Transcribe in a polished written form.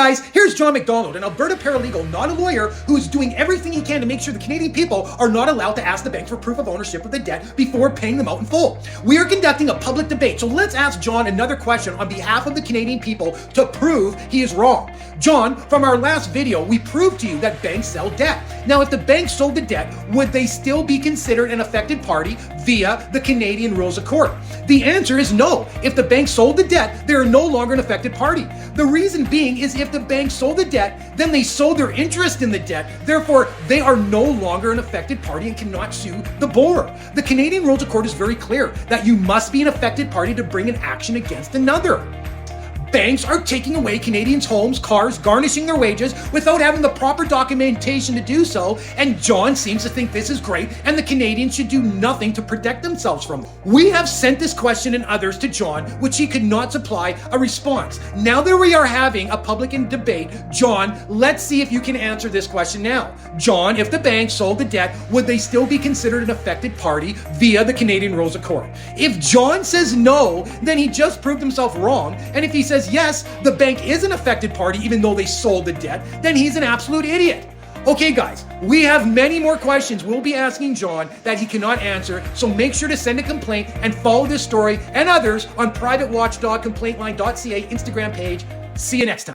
guys, here's John Mcdonald, an Alberta paralegal, not a lawyer, who is doing everything he can to make sure the Canadian people are not allowed to ask the bank for proof of ownership of the debt before paying them out in full. We are conducting a public debate, so let's ask John another question on behalf of the Canadian people to prove he is wrong. John, from our last video, we proved to you that banks sell debt. Now, if the bank sold the debt, would they still be considered an affected party via the Canadian Rules of Court? The answer is no. If the bank sold the debt, they are no longer an affected party. The reason being is if the bank sold the debt, then they sold their interest in the debt. Therefore, they are no longer an affected party and cannot sue the borrower. The Canadian Rules of Court is very clear that you must be an affected party to bring an action against another. Banks are taking away Canadians' homes, cars, garnishing their wages without having the proper documentation to do so, and John seems to think this is great and the Canadians should do nothing to protect themselves from it. We have sent this question and others to John, which he could not supply a response. Now that we are having a public debate, John, let's see if you can answer this question now. John, if the bank sold the debt, would they still be considered an affected party via the Canadian Rules of Court? If John says no, then he just proved himself wrong, and if he says yes, the bank is an affected party even though they sold the debt, then he's an absolute idiot. Okay guys, we have many more questions we'll be asking John that he cannot answer, so make sure to send a complaint and follow this story and others on privatewatchdogcomplaintline.ca Instagram page. See you next time.